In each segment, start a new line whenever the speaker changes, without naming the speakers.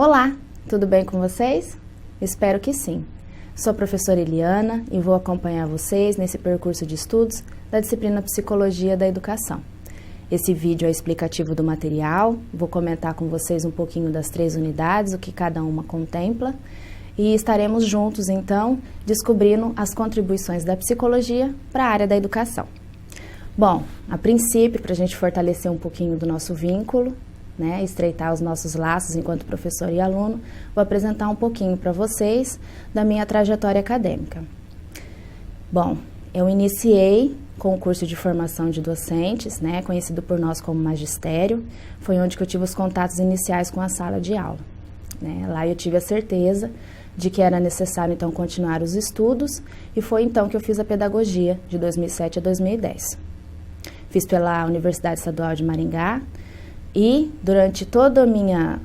Olá, tudo bem com vocês? Espero que sim. Sou a professora Eliana e vou acompanhar vocês nesse percurso de estudos da disciplina Psicologia da Educação. Esse vídeo é explicativo do material, vou comentar com vocês um pouquinho das 3 unidades, o que cada uma contempla, e estaremos juntos, então, descobrindo as contribuições da psicologia para a área da educação. Bom, a princípio, para a gente fortalecer um pouquinho do nosso vínculo, estreitar os nossos laços enquanto professor e aluno, vou apresentar um pouquinho para vocês da minha trajetória acadêmica. Bom, eu iniciei com o curso de formação de docentes, conhecido por nós como magistério, foi onde que eu tive os contatos iniciais com a sala de aula. Lá eu tive a certeza de que era necessário, então, continuar os estudos, e foi então que eu fiz a pedagogia, de 2007 a 2010. Fiz pela Universidade Estadual de Maringá, e durante toda a minha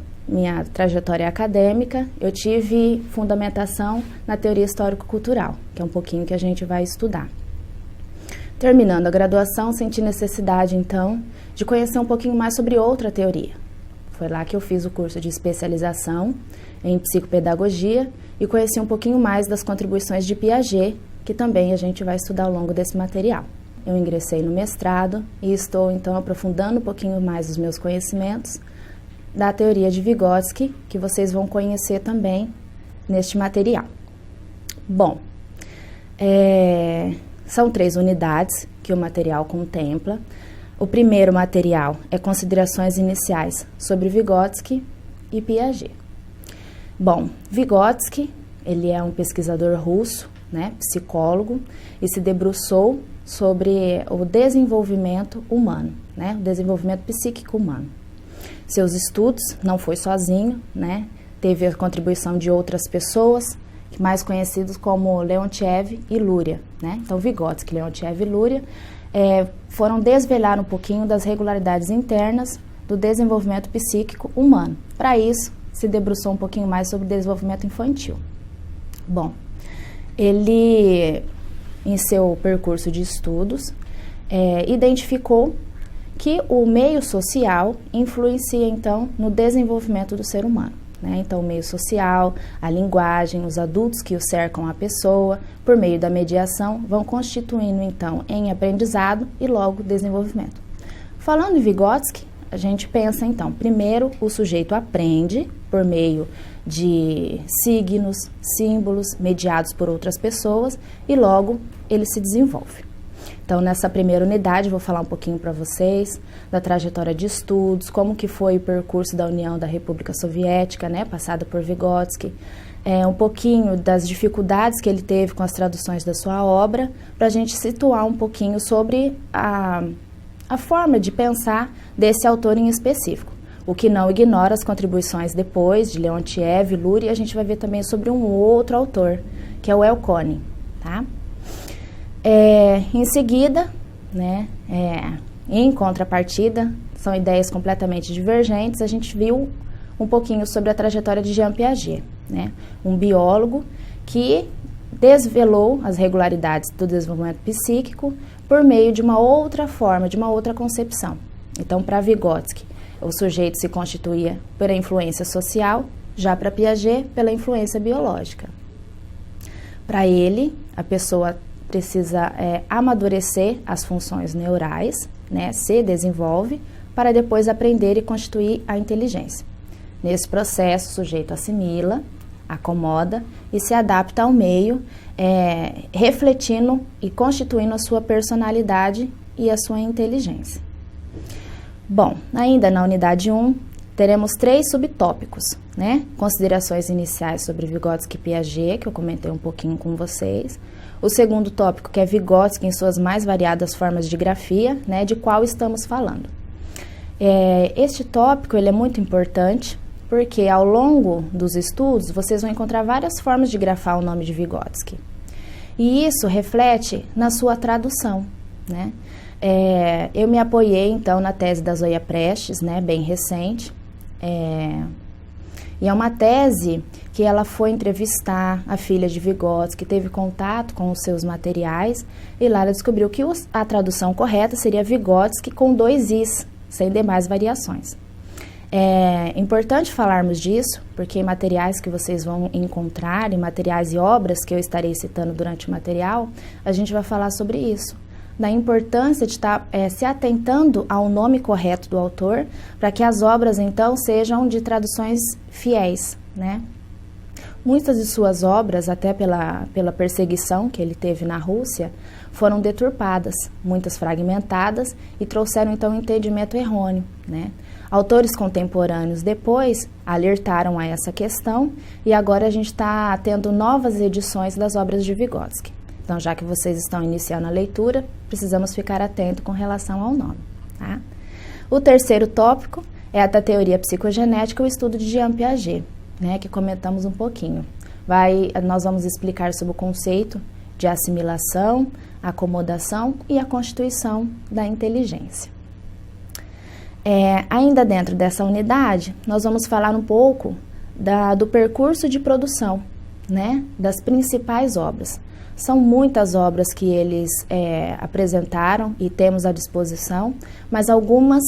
trajetória acadêmica, eu tive fundamentação na teoria histórico-cultural, que é um pouquinho que a gente vai estudar. Terminando a graduação, senti necessidade, então, de conhecer um pouquinho mais sobre outra teoria. Foi lá que eu fiz o curso de especialização em psicopedagogia e conheci um pouquinho mais das contribuições de Piaget, que também a gente vai estudar ao longo desse material. Eu ingressei no mestrado e estou, então, aprofundando um pouquinho mais os meus conhecimentos da teoria de Vygotsky, que vocês vão conhecer também neste material. Bom, são 3 unidades que o material contempla. O primeiro material é considerações iniciais sobre Vygotsky e Piaget. Bom, Vygotsky, ele é um pesquisador russo, psicólogo, e se debruçou sobre o desenvolvimento humano, o desenvolvimento psíquico humano. Seus estudos não foi sozinho, teve a contribuição de outras pessoas, mais conhecidos como Leontiev e Luria. Então, Vygotsky, Leontiev e Luria foram desvelar um pouquinho das regularidades internas do desenvolvimento psíquico humano. Para isso, se debruçou um pouquinho mais sobre o desenvolvimento infantil. Bom, ele, em seu percurso de estudos, identificou que o meio social influencia, então, no desenvolvimento do ser humano. Então, o meio social, a linguagem, os adultos que o cercam a pessoa, por meio da mediação, vão constituindo, então, em aprendizado e logo desenvolvimento. Falando em Vygotsky, a gente pensa, então, primeiro o sujeito aprende por meio de signos, símbolos mediados por outras pessoas e logo ele se desenvolve. Então, nessa primeira unidade, vou falar um pouquinho para vocês da trajetória de estudos, como que foi o percurso da União da República Soviética, passada por Vygotsky, um pouquinho das dificuldades que ele teve com as traduções da sua obra, para a gente situar um pouquinho sobre a forma de pensar desse autor em específico. O que não ignora as contribuições depois de Leontiev e Luria, e a gente vai ver também sobre um outro autor, que é o Elkonin, tá? Em seguida, em contrapartida, são ideias completamente divergentes, a gente viu um pouquinho sobre a trajetória de Jean Piaget, um biólogo que desvelou as regularidades do desenvolvimento psíquico por meio de uma outra forma, de uma outra concepção. Então, para Vygotsky, o sujeito se constituía pela influência social, já para Piaget, pela influência biológica. Para ele, a pessoa precisa amadurecer as funções neurais, se desenvolve, para depois aprender e constituir a inteligência. Nesse processo, o sujeito assimila, acomoda e se adapta ao meio, refletindo e constituindo a sua personalidade e a sua inteligência. Bom, ainda na unidade 1, teremos 3 subtópicos, Considerações iniciais sobre Vygotsky e Piaget, que eu comentei um pouquinho com vocês. O segundo tópico, que é Vygotsky em suas mais variadas formas de grafia, de qual estamos falando. Este tópico ele é muito importante, porque ao longo dos estudos, vocês vão encontrar várias formas de grafar o nome de Vygotsky. E isso reflete na sua tradução, eu me apoiei, então, na tese da Zoya Prestes, bem recente, e é uma tese que ela foi entrevistar a filha de Vygotsky, teve contato com os seus materiais, e lá ela descobriu que a tradução correta seria Vygotsky com 2 Is, sem demais variações. É importante falarmos disso, porque em materiais que vocês vão encontrar, em materiais e obras que eu estarei citando durante o material, a gente vai falar sobre isso, da importância de estar se atentando ao nome correto do autor, para que as obras, então, sejam de traduções fiéis, né? Muitas de suas obras, até pela perseguição que ele teve na Rússia, foram deturpadas, muitas fragmentadas e trouxeram, então, um entendimento errôneo, né? Autores contemporâneos depois alertaram a essa questão e agora a gente está tendo novas edições das obras de Vygotsky. Então, já que vocês estão iniciando a leitura, precisamos ficar atento com relação ao nome, tá? O terceiro tópico é a da teoria psicogenética, o estudo de Jean Piaget, né, que comentamos um pouquinho. Nós vamos explicar sobre o conceito de assimilação, acomodação e a constituição da inteligência. Ainda dentro dessa unidade, nós vamos falar um pouco do percurso de produção, né, das principais obras. São muitas obras que eles apresentaram e temos à disposição, mas algumas,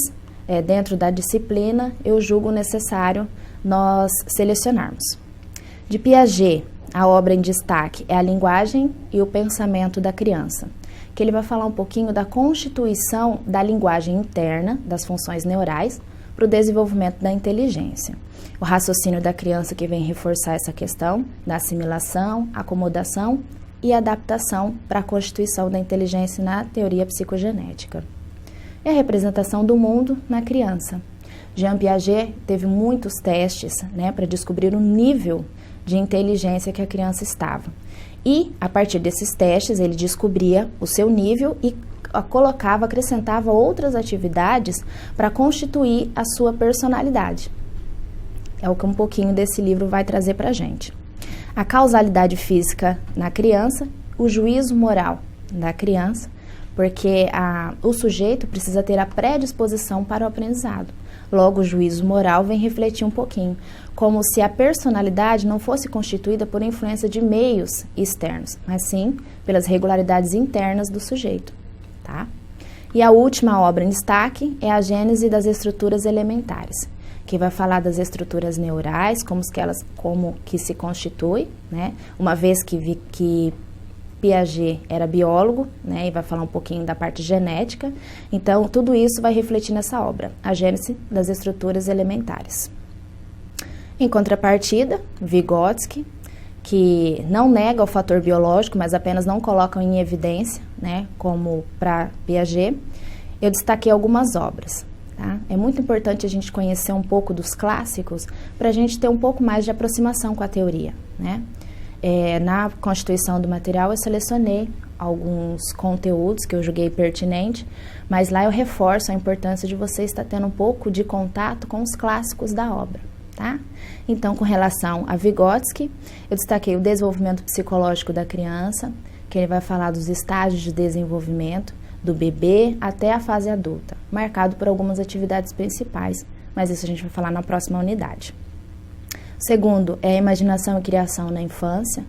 dentro da disciplina, eu julgo necessário nós selecionarmos. De Piaget, a obra em destaque é A Linguagem e o Pensamento da Criança, que ele vai falar um pouquinho da constituição da linguagem interna, das funções neurais, para o desenvolvimento da inteligência. O raciocínio da criança que vem reforçar essa questão da assimilação, acomodação e adaptação para a constituição da inteligência na teoria psicogenética. E a representação do mundo na criança. Jean Piaget teve muitos testes, né, para descobrir o nível de inteligência que a criança estava. E, a partir desses testes, ele descobria o seu nível e acrescentava outras atividades para constituir a sua personalidade. É o que um pouquinho desse livro vai trazer para a gente. A causalidade física na criança, o juízo moral da criança, porque o sujeito precisa ter a predisposição para o aprendizado. Logo, o juízo moral vem refletir um pouquinho, como se a personalidade não fosse constituída por influência de meios externos, mas sim pelas regularidades internas do sujeito, tá? E a última obra em destaque é a Gênese das Estruturas Elementares, que vai falar das estruturas neurais, como que se constitui, né? Uma vez que Piaget era biólogo, né, e vai falar um pouquinho da parte genética. Então, tudo isso vai refletir nessa obra, A Gênese das Estruturas Elementares. Em contrapartida, Vygotsky, que não nega o fator biológico, mas apenas não coloca em evidência, né, como para Piaget, eu destaquei algumas obras. Tá? É muito importante a gente conhecer um pouco dos clássicos para a gente ter um pouco mais de aproximação com a teoria, né? Na constituição do material eu selecionei alguns conteúdos que eu julguei pertinente, mas lá eu reforço a importância de você estar tendo um pouco de contato com os clássicos da obra, tá? Então, com relação a Vygotsky, eu destaquei o desenvolvimento psicológico da criança, que ele vai falar dos estágios de desenvolvimento, do bebê até a fase adulta, marcado por algumas atividades principais, mas isso a gente vai falar na próxima unidade. Segundo, é a imaginação e criação na infância,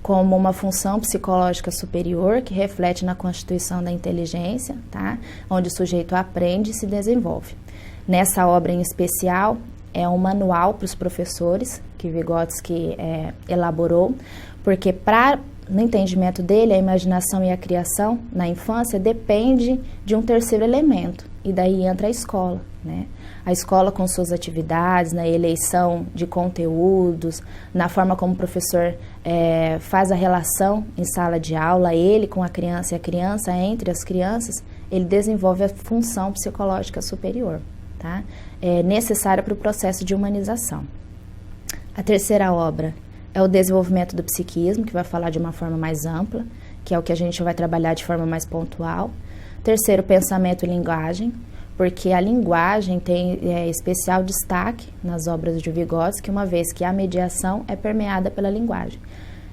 como uma função psicológica superior que reflete na constituição da inteligência, tá? Onde o sujeito aprende e se desenvolve. Nessa obra em especial, é um manual para os professores que Vygotsky elaborou, porque no entendimento dele, a imaginação e a criação na infância depende de um terceiro elemento, e daí entra a escola, né? A escola com suas atividades, na eleição de conteúdos, na forma como o professor faz a relação em sala de aula, ele com a criança e a criança entre as crianças, ele desenvolve a função psicológica superior, tá? É necessária para o processo de humanização. A terceira obra é o desenvolvimento do psiquismo, que vai falar de uma forma mais ampla, que é o que a gente vai trabalhar de forma mais pontual. Terceiro, pensamento e linguagem, porque a linguagem tem especial destaque nas obras de Vygotsky, uma vez que a mediação é permeada pela linguagem.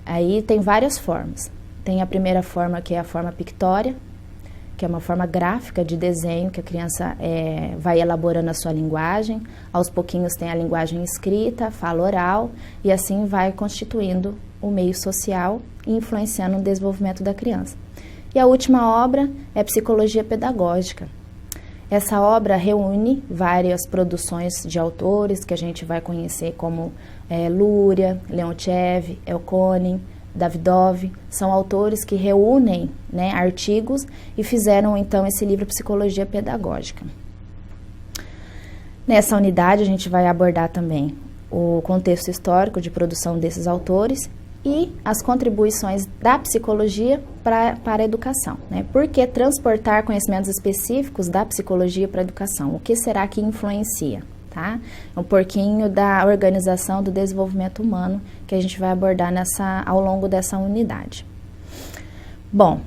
Aí tem várias formas. Tem a primeira forma, que é a forma pictória, que é uma forma gráfica de desenho, que a criança vai elaborando a sua linguagem. Aos pouquinhos tem a linguagem escrita, a fala oral, e assim vai constituindo o meio social e influenciando o desenvolvimento da criança. E a última obra é Psicologia Pedagógica. Essa obra reúne várias produções de autores que a gente vai conhecer como Luria, Leontiev, Elkonin, Davidov. São autores que reúnem, né, artigos e fizeram então esse livro Psicologia Pedagógica. Nessa unidade a gente vai abordar também o contexto histórico de produção desses autores e as contribuições da psicologia para a educação, né? Por que transportar conhecimentos específicos da psicologia para a educação? O que será que influencia? Tá? Um pouquinho da organização do desenvolvimento humano que a gente vai abordar ao longo dessa unidade. Bom,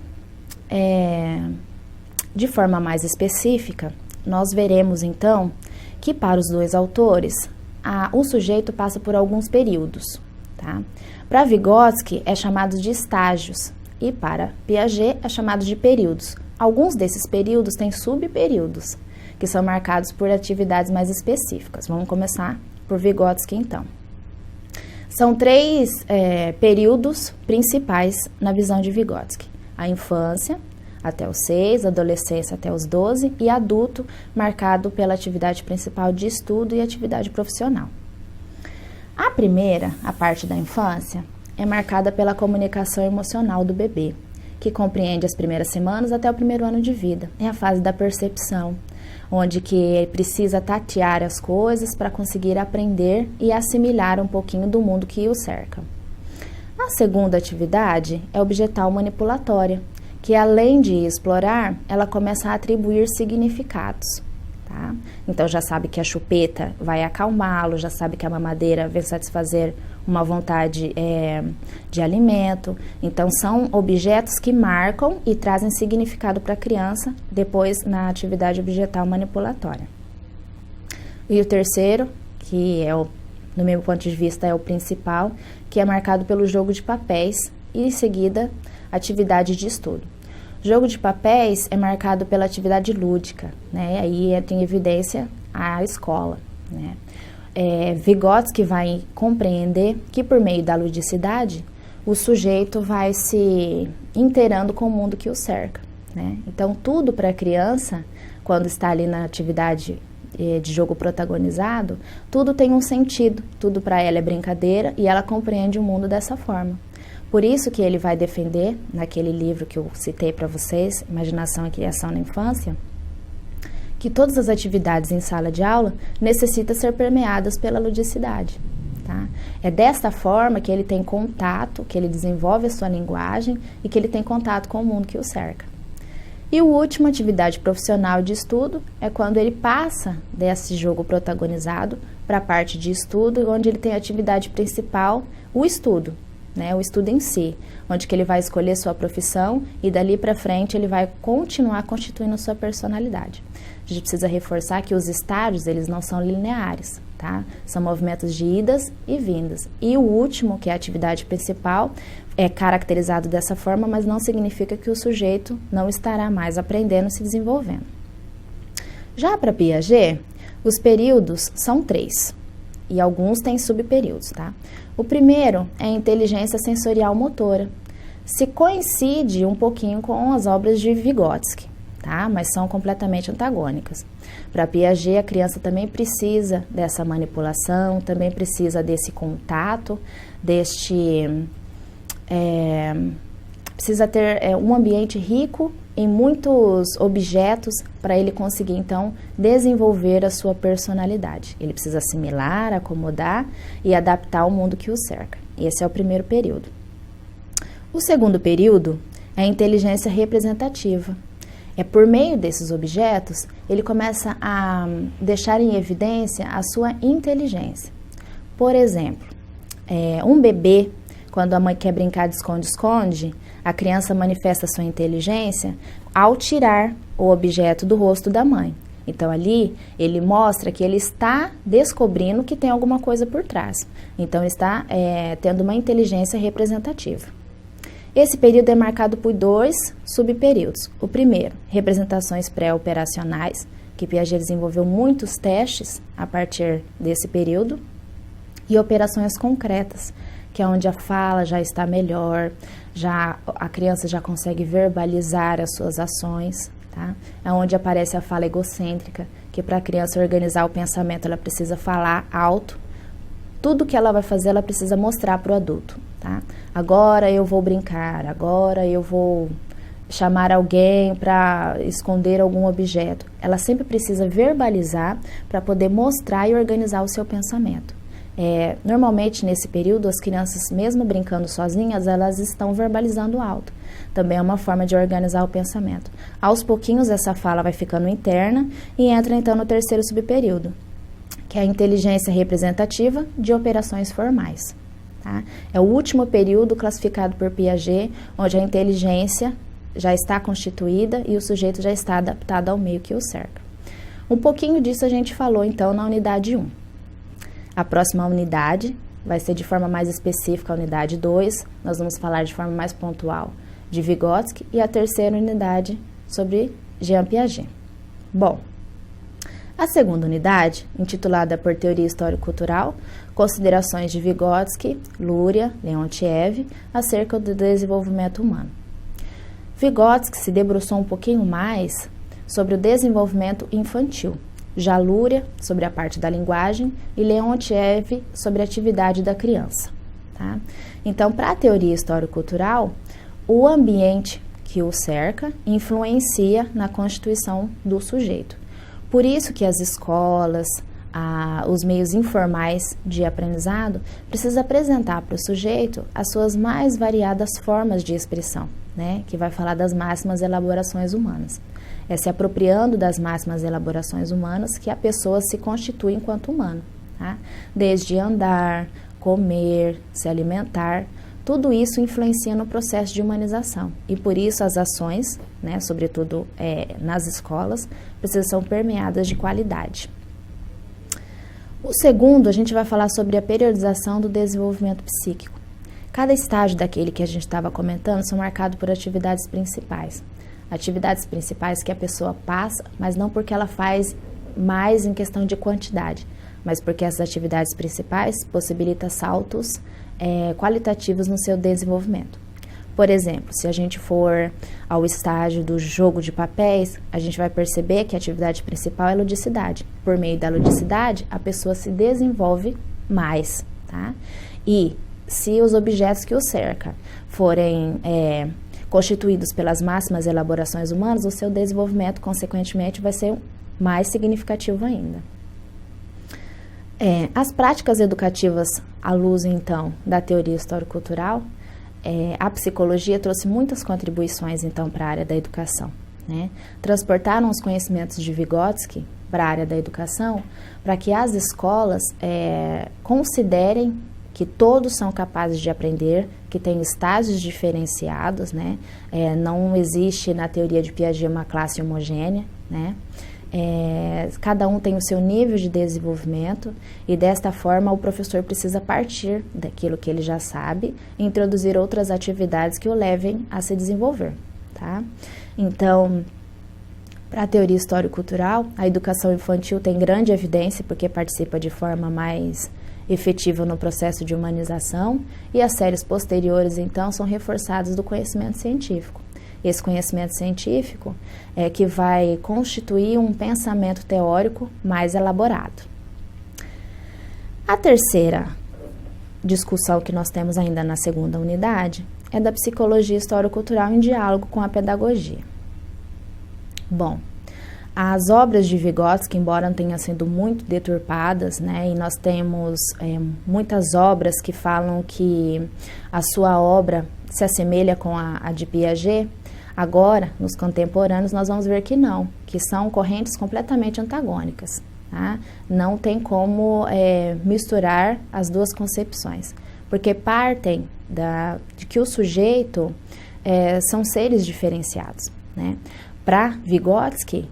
de forma mais específica, nós veremos então que para os dois autores, o sujeito passa por alguns períodos. Tá? Para Vygotsky é chamado de estágios e para Piaget é chamado de períodos. Alguns desses períodos têm subperíodos, que são marcados por atividades mais específicas. Vamos começar por Vygotsky, então. São 3 períodos principais na visão de Vygotsky. A infância, até os 6, adolescência até os 12 e adulto, marcado pela atividade principal de estudo e atividade profissional. A primeira, a parte da infância, é marcada pela comunicação emocional do bebê, que compreende as primeiras semanas até o primeiro ano de vida. É a fase da percepção, onde que ele precisa tatear as coisas para conseguir aprender e assimilar um pouquinho do mundo que o cerca. A segunda atividade é objetal manipulatória, que além de explorar, ela começa a atribuir significados. Tá? Então já sabe que a chupeta vai acalmá-lo, já sabe que a mamadeira vai satisfazer uma vontade de alimento. Então são objetos que marcam e trazem significado para a criança depois na atividade objetal manipulatória. E o terceiro, que no meu ponto de vista é o principal, que é marcado pelo jogo de papéis e em seguida atividade de estudo. Jogo de papéis é marcado pela atividade lúdica, né? Aí entra em evidência a escola, né? Vygotsky vai compreender que por meio da ludicidade o sujeito vai se inteirando com o mundo que o cerca, né? Então tudo para a criança, quando está ali na atividade de jogo protagonizado, tudo tem um sentido, tudo para ela é brincadeira e ela compreende o mundo dessa forma. Por isso que ele vai defender, naquele livro que eu citei para vocês, Imaginação e Criação na Infância, que todas as atividades em sala de aula necessitam ser permeadas pela ludicidade. Tá? É desta forma que ele tem contato, que ele desenvolve a sua linguagem e que ele tem contato com o mundo que o cerca. E o último, atividade profissional de estudo, é quando ele passa desse jogo protagonizado para a parte de estudo, onde ele tem a atividade principal, o estudo. Né, o estudo em si, onde que ele vai escolher sua profissão e dali para frente ele vai continuar constituindo sua personalidade. A gente precisa reforçar que os estágios, eles não são lineares, tá? São movimentos de idas e vindas. E o último, que é a atividade principal, é caracterizado dessa forma, mas não significa que o sujeito não estará mais aprendendo e se desenvolvendo. Já para Piaget, os períodos são 3. E alguns têm subperíodos, tá? O primeiro é a inteligência sensorial motora. Se coincide um pouquinho com as obras de Vygotsky, tá? Mas são completamente antagônicas. Para Piaget, a criança também precisa dessa manipulação, também precisa desse contato, precisa ter um ambiente rico em muitos objetos para ele conseguir, então, desenvolver a sua personalidade. Ele precisa assimilar, acomodar e adaptar ao mundo que o cerca. Esse é o primeiro período. O segundo período é a inteligência representativa. É por meio desses objetos, ele começa a deixar em evidência a sua inteligência. Por exemplo, um bebê, quando a mãe quer brincar de esconde-esconde, a criança manifesta sua inteligência ao tirar o objeto do rosto da mãe. Então, ali, ele mostra que ele está descobrindo que tem alguma coisa por trás. Então, está tendo uma inteligência representativa. Esse período é marcado por 2 subperíodos. O primeiro, representações pré-operacionais, que Piaget desenvolveu muitos testes a partir desse período, e operações concretas, que é onde a fala já está melhor, a criança já consegue verbalizar as suas ações, tá? É onde aparece a fala egocêntrica, que para a criança organizar o pensamento, ela precisa falar alto. Tudo que ela vai fazer, ela precisa mostrar para o adulto, tá? Agora eu vou brincar, agora eu vou chamar alguém para esconder algum objeto. Ela sempre precisa verbalizar para poder mostrar e organizar o seu pensamento. Normalmente, nesse período, as crianças, mesmo brincando sozinhas, elas estão verbalizando alto. Também é uma forma de organizar o pensamento. Aos pouquinhos, essa fala vai ficando interna e entra, então, no terceiro subperíodo, que é a inteligência representativa de operações formais. Tá? É o último período classificado por Piaget, onde a inteligência já está constituída e o sujeito já está adaptado ao meio que o cerca. Um pouquinho disso a gente falou, então, na unidade 1. A próxima unidade vai ser de forma mais específica a unidade 2, nós vamos falar de forma mais pontual de Vygotsky, e a terceira unidade sobre Jean Piaget. Bom, a segunda unidade, intitulada por Teoria Histórico-Cultural, Considerações de Vygotsky, Luria, Leontiev, acerca do desenvolvimento humano. Vygotsky se debruçou um pouquinho mais sobre o desenvolvimento infantil, já Luria sobre a parte da linguagem e Leontiev sobre a atividade da criança. Tá? Então, para a teoria histórico-cultural, o ambiente que o cerca influencia na constituição do sujeito. Por isso que as escolas, os meios informais de aprendizado precisam apresentar para o sujeito as suas mais variadas formas de expressão, né? Que vai falar das máximas elaborações humanas. É se apropriando das máximas elaborações humanas que a pessoa se constitui enquanto humano, tá? Desde andar, comer, se alimentar, tudo isso influencia no processo de humanização. E por isso as ações, né, sobretudo nas escolas, precisam ser permeadas de qualidade. O segundo, a gente vai falar sobre a periodização do desenvolvimento psíquico. Cada estágio daquele que a gente estava comentando são marcados por atividades principais. Atividades principais que a pessoa passa, mas não porque ela faz mais em questão de quantidade, mas porque essas atividades principais possibilitam saltos qualitativos no seu desenvolvimento. Por exemplo, se a gente for ao estágio do jogo de papéis, a gente vai perceber que a atividade principal é a ludicidade. Por meio da ludicidade, a pessoa se desenvolve mais, tá? E se os objetos que o cercam forem constituídos pelas máximas elaborações humanas, o seu desenvolvimento, consequentemente, vai ser mais significativo ainda. As práticas educativas à luz, então, da teoria histórico-cultural, a psicologia trouxe muitas contribuições, então, para a área da educação, né? Transportaram os conhecimentos de Vygotsky para a área da educação, para que as escolas considerem que todos são capazes de aprender, que tem estágios diferenciados, né? Não existe na teoria de Piaget uma classe homogênea, né? Cada um tem o seu nível de desenvolvimento e desta forma o professor precisa partir daquilo que ele já sabe e introduzir outras atividades que o levem a se desenvolver, tá? Então, para a teoria histórico-cultural, a educação infantil tem grande evidência porque participa de forma mais efetiva no processo de humanização e as séries posteriores, então, são reforçadas do conhecimento científico. Esse conhecimento científico é que vai constituir um pensamento teórico mais elaborado. A terceira discussão que nós temos ainda na segunda unidade é da psicologia histórico-cultural em diálogo com a pedagogia. Bom, as obras de Vygotsky, embora tenham sido muito deturpadas, né, e nós temos muitas obras que falam que a sua obra se assemelha com a de Piaget, agora, nos contemporâneos, nós vamos ver que não, que são correntes completamente antagônicas. Tá? Não tem como misturar as duas concepções, porque partem de que o sujeito são seres diferenciados, né? Para Vygotsky,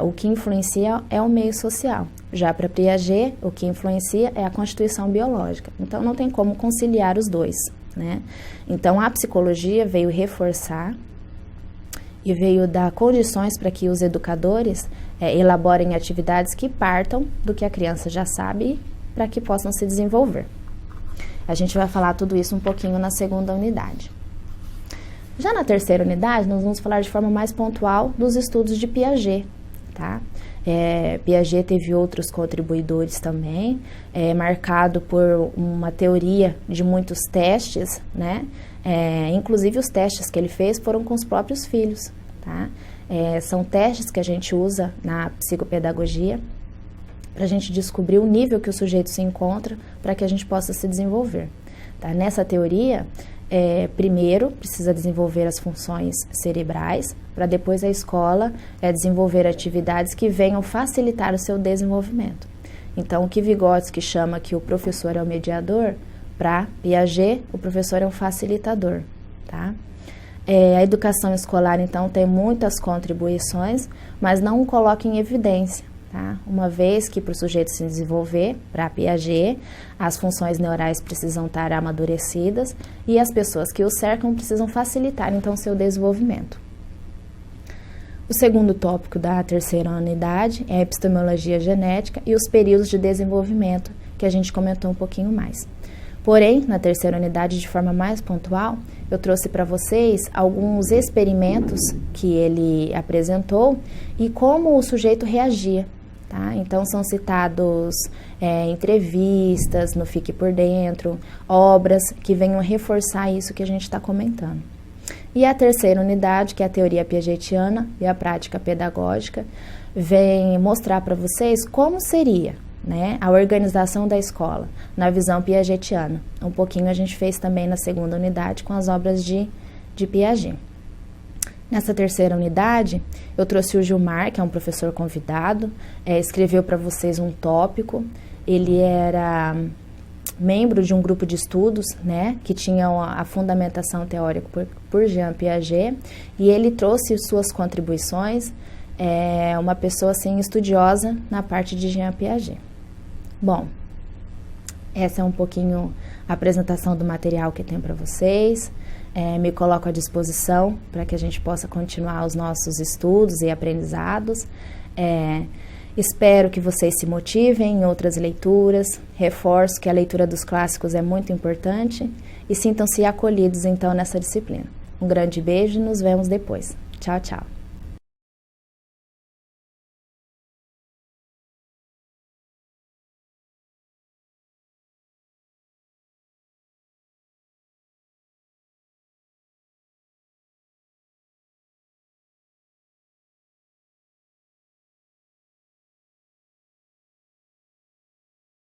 o que influencia é o meio social. Já para Piaget, o que influencia é a constituição biológica. Então, não tem como conciliar os dois, né? Então, a psicologia veio reforçar e veio dar condições para que os educadores elaborem atividades que partam do que a criança já sabe para que possam se desenvolver. A gente vai falar tudo isso um pouquinho na segunda unidade. Já na terceira unidade, nós vamos falar de forma mais pontual dos estudos de Piaget, tá? Piaget teve outros contribuidores também, marcado por uma teoria de muitos testes, né? Inclusive os testes que ele fez foram com os próprios filhos, tá? São testes que a gente usa na psicopedagogia para a gente descobrir o nível que o sujeito se encontra para que a gente possa se desenvolver. Tá? Nessa teoria, primeiro precisa desenvolver as funções cerebrais, para depois a escola desenvolver atividades que venham facilitar o seu desenvolvimento. Então, o que Vygotsky chama que o professor é o mediador, para Piaget, o professor é um facilitador. Tá? A educação escolar, então, tem muitas contribuições, mas não o coloca em evidência. Tá? Uma vez que para o sujeito se desenvolver, para Piaget, as funções neurais precisam estar amadurecidas e as pessoas que o cercam precisam facilitar, então, seu desenvolvimento. O segundo tópico da terceira unidade é a epistemologia genética e os períodos de desenvolvimento, que a gente comentou um pouquinho mais. Porém, na terceira unidade, de forma mais pontual, eu trouxe para vocês alguns experimentos que ele apresentou e como o sujeito reagia. Tá? Então, são citados entrevistas no Fique por Dentro, obras que venham reforçar isso que a gente está comentando. E a terceira unidade, que é a teoria piagetiana e a prática pedagógica, vem mostrar para vocês como seria, né, a organização da escola na visão piagetiana. Um pouquinho a gente fez também na segunda unidade com as obras de Piaget. Nessa terceira unidade, eu trouxe o Gilmar, que é um professor convidado, escreveu para vocês um tópico. Ele era membro de um grupo de estudos, né, que tinha a fundamentação teórica por Jean Piaget, e ele trouxe suas contribuições, uma pessoa assim, estudiosa na parte de Jean Piaget. Bom, essa é um pouquinho a apresentação do material que tem para vocês. Me coloco à disposição para que a gente possa continuar os nossos estudos e aprendizados. Espero que vocês se motivem em outras leituras. Reforço que a leitura dos clássicos é muito importante e sintam-se acolhidos então nessa disciplina. Um grande beijo e nos vemos depois. Tchau, tchau.